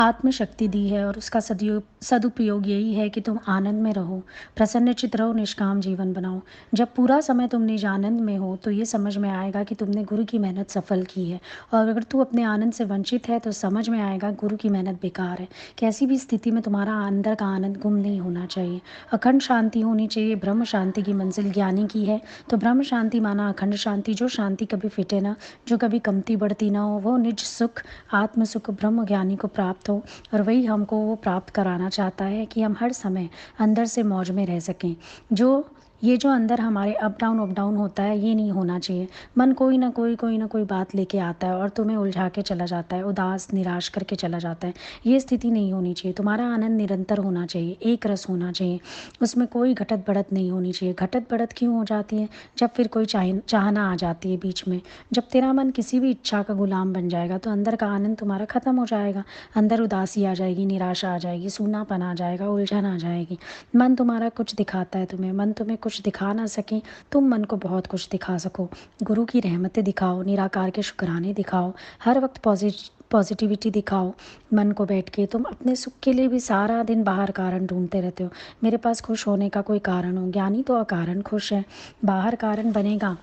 आत्मशक्ति दी है और उसका सदुपयोग यही है कि तुम आनंद में रहो, प्रसन्नचित्त रहो, निष्काम जीवन बनाओ। जब पूरा समय तुम निज आनंद में हो तो ये समझ में आएगा कि तुमने गुरु की मेहनत सफल की है। और अगर तू अपने आनंद से वंचित है तो समझ में आएगा गुरु की मेहनत बेकार है। कैसी भी स्थिति में तुम्हारा अंदर का आनंद गुम नहीं होना चाहिए। अखंड शांति होनी चाहिए। ब्रह्म शांति की मंजिल ज्ञानी की है। तो ब्रह्म शांति माना अखंड शांति, जो शांति कभी फिटे ना, जो कभी कमती बढ़ती ना हो, वो निज सुख, आत्म सुख ब्रह्म ज्ञानी को प्राप्त हो। और वही हमको वो प्राप्त कराना चाहता है कि हम हर समय अंदर से मौज में रह सकें। जो ये जो अंदर हमारे अप डाउन होता है, ये नहीं होना चाहिए। मन कोई ना कोई बात लेके आता है और तुम्हें उलझा के चला जाता है, उदास निराश करके चला जाता है। ये स्थिति नहीं होनी चाहिए। तुम्हारा आनंद निरंतर होना चाहिए, एक रस होना चाहिए। उसमें कोई घटत बढ़त नहीं होनी चाहिए। घटत बढ़त क्यों हो जाती है? जब फिर कोई चाहना आ जाती है बीच में। जब तेरा मन किसी भी इच्छा का गुलाम बन जाएगा तो अंदर का आनंद तुम्हारा खत्म हो जाएगा। अंदर उदासी आ जाएगी, निराशा आ जाएगी, सूनापन आ जाएगा, उलझन आ जाएगी। मन तुम्हारा कुछ दिखाता है तुम्हें, मन तुम्हें कुछ दिखा ना सके, तुम मन को बहुत कुछ दिखा सको। गुरु की रहमतें दिखाओ, निराकार के शुक्राने दिखाओ, हर वक्त पॉजिटिविटी दिखाओ। मन को बैठ के तुम अपने सुख के लिए भी सारा दिन बाहर कारण ढूंढते रहते हो। मेरे पास खुश होने का कोई कारण हो। ज्ञानी तो अकारण खुश है। बाहर कारण बनेगा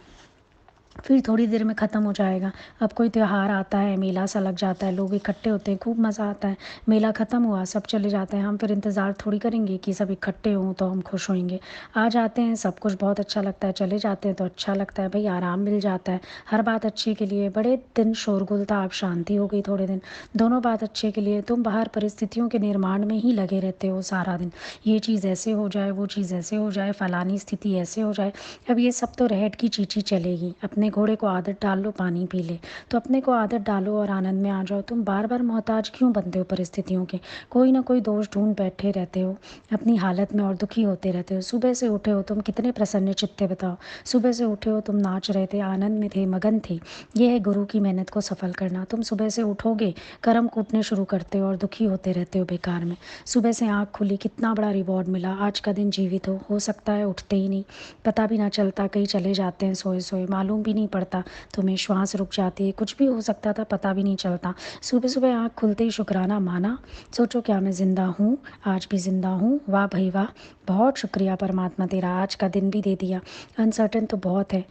फिर थोड़ी देर में ख़त्म हो जाएगा। अब कोई त्यौहार आता है, मेला सा लग जाता है, लोग इकट्ठे होते हैं, खूब मज़ा आता है। मेला ख़त्म हुआ, सब चले जाते हैं, हम फिर इंतज़ार थोड़ी करेंगे कि सब इकट्ठे हों तो हम खुश होंगे। आ जाते हैं, सब कुछ बहुत अच्छा लगता है, चले जाते हैं तो अच्छा लगता है, भाई आराम मिल जाता है। हर बात अच्छे के लिए। बड़े दिन शोरगुल था, अब शांति हो गई थोड़े दिन। दोनों बात अच्छे के लिए। तुम बाहर परिस्थितियों के निर्माण में ही लगे रहते हो सारा दिन। ये चीज़ ऐसे हो जाए, वो चीज़ ऐसे हो जाए, फलानी स्थिति ऐसे हो जाए। अब ये सब तो रहट की चींची चलेगी। अपने घोड़े को आदत डाल लो, पानी पी ले। तो अपने को आदत डालो और आनंद में आ जाओ। तुम बार बार मोहताज क्यों बनते हो परिस्थितियों के? कोई ना कोई दोष ढूंढ बैठे रहते हो अपनी हालत में और दुखी होते रहते हो। सुबह से उठे हो तुम कितने प्रसन्न चित्ते बताओ। सुबह से उठे हो तुम नाच रहे थे, आनंद में थे, मगन थे। ये है गुरु की मेहनत को सफल करना। तुम सुबह से उठोगे, कर्म कूटने शुरू करते हो और दुखी होते रहते हो बेकार में। सुबह से आँख खुली, कितना बड़ा रिवॉर्ड मिला, आज का दिन जीवित हो सकता है उठते ही नहीं, पता भी ना चलता, कहीं चले जाते हैं सोए सोए, मालूम भी नहीं पड़ता, तुम्हें श्वास रुक जाती है, कुछ भी हो सकता था, पता भी नहीं चलता। सुबह सुबह आँख खुलते ही शुक्राना माना, सोचो क्या मैं ज़िंदा हूँ, आज भी ज़िंदा हूँ, वाह भाई वाह, बहुत शुक्रिया परमात्मा तेरा, आज का दिन भी दे दिया। अनसर्टन तो बहुत है,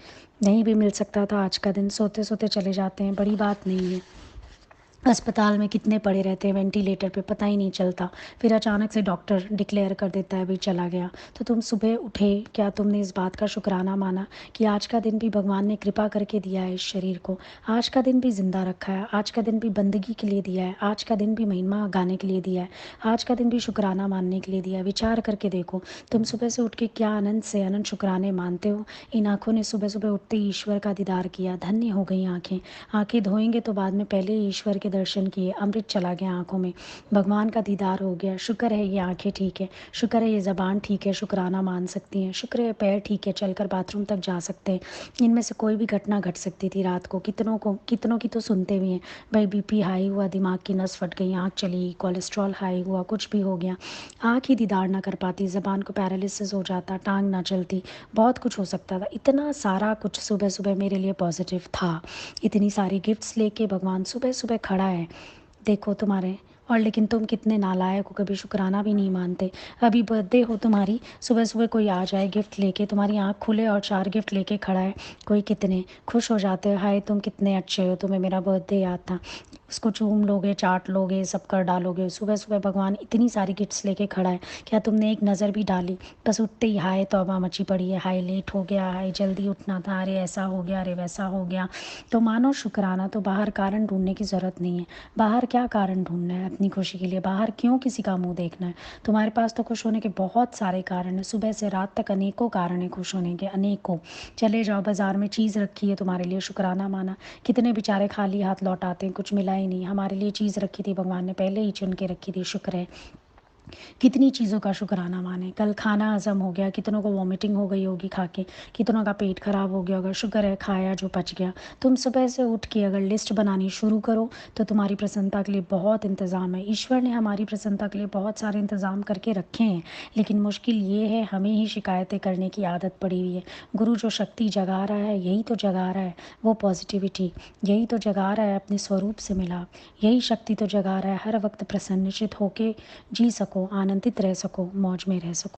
नहीं भी मिल सकता था आज का दिन, सोते सोते चले जाते हैं, बड़ी बात नहीं है। अस्पताल में कितने पड़े रहते हैं वेंटिलेटर पे, पता ही नहीं चलता। फिर अचानक से डॉक्टर डिक्लेयर कर देता है भाई चला गया। तो तुम सुबह उठे, क्या तुमने इस बात का शुक्राना माना कि आज का दिन भी भगवान ने कृपा करके दिया है इस शरीर को, आज का दिन भी जिंदा रखा है, आज का दिन भी बंदगी के लिए दिया है, आज का दिन भी महिमा गाने के लिए दिया है, आज का दिन भी शुक्राना मानने के लिए दिया है। विचार करके देखो, तुम सुबह से उठ के क्या आनंद से अनंत शुक्राने मानते हो। इन आँखों ने सुबह सुबह उठते ही ईश्वर का दीदार किया, धन्य हो गई आँखें। आँखें धोएंगे तो बाद में पहले ही ईश्वर के दर्शन किए, अमृत चला गया आंखों में, भगवान का दीदार हो गया। शुक्र है ये आंखें ठीक है, शुक्र है ये ज़बान ठीक है, शुक्राना मान सकती हैं, शुक्र है पैर ठीक है, चलकर बाथरूम तक जा सकते हैं। इनमें से कोई भी घटना घट सकती थी रात को, कितनों की तो सुनते भी हैं, भाई बीपी हाई हुआ, दिमाग की नस फट गई, आँख चली गई, कोलेस्ट्रॉल हाई हुआ, कुछ भी हो गया, आँख ही दीदार ना कर पाती, ज़बान को पैरालिसिस हो जाता, टांग ना चलती, बहुत कुछ हो सकता था। इतना सारा कुछ सुबह सुबह मेरे लिए पॉजिटिव था। इतनी सारी गिफ्ट्स लेके भगवान सुबह सुबह खड़ा है, देखो तुम्हारे। और लेकिन तुम कितने नालायक हो, कभी शुक्राना भी नहीं मानते। अभी बर्थडे हो तुम्हारी, सुबह सुबह कोई आ जाए गिफ्ट लेके, तुम्हारी आंख खुले और 4 गिफ्ट लेके खड़ा है, कोई कितने खुश हो जाते हो, हाय तुम कितने अच्छे हो, तुम्हें मेरा बर्थडे याद था। उसको चूम लोगे, चाट लोगे, सब कर डालोगे। सुबह सुबह भगवान इतनी सारी गिफ्ट्स लेके खड़ा है, क्या तुमने एक नज़र भी डाली? बस उठते ही हाय तौबा मची पड़ी है, हाय लेट हो गया, हाय जल्दी उठना था, अरे ऐसा हो गया, अरे वैसा हो गया। तो मानो शुक्राना। तो बाहर कारण ढूंढने की ज़रूरत नहीं है। बाहर क्या कारण ढूंढना है अपनी खुशी के लिए? बाहर क्यों किसी का मुंह देखना है? तुम्हारे पास तो खुश होने के बहुत सारे कारण हैं, सुबह से रात तक अनेकों कारण हैं खुश होने के, अनेकों। चले जाओ बाजार में, चीज़ रखी है तुम्हारे लिए, शुक्राना माना। कितने बेचारे खाली हाथ लौट आते हैं, कुछ मिला ही नहीं। हमारे लिए चीज़ रखी थी भगवान ने, पहले ही चुन के रखी थी, शुक्र है। कितनी चीज़ों का शुक्राना मानें। कल खाना हज़म हो गया, कितनों को वॉमिटिंग हो गई होगी खा के, कितनों का पेट खराब हो गया होगा, शुक्र है खाया जो पच गया। तुम सुबह से उठ के अगर लिस्ट बनानी शुरू करो, तो तुम्हारी प्रसन्नता के लिए बहुत इंतज़ाम है। ईश्वर ने हमारी प्रसन्नता के लिए बहुत सारे इंतज़ाम करके रखे हैं, लेकिन मुश्किल ये है हमें ही शिकायतें करने की आदत पड़ी हुई है। गुरु जो शक्ति जगा रहा है, यही तो जगा रहा है वो पॉज़िटिविटी, यही तो जगा रहा है अपने स्वरूप से मिलाप, यही शक्ति तो जगा रहा है हर वक़्त प्रसन्नचित्त होके जी सको, आनंदित रह सको, मौज में रह सको।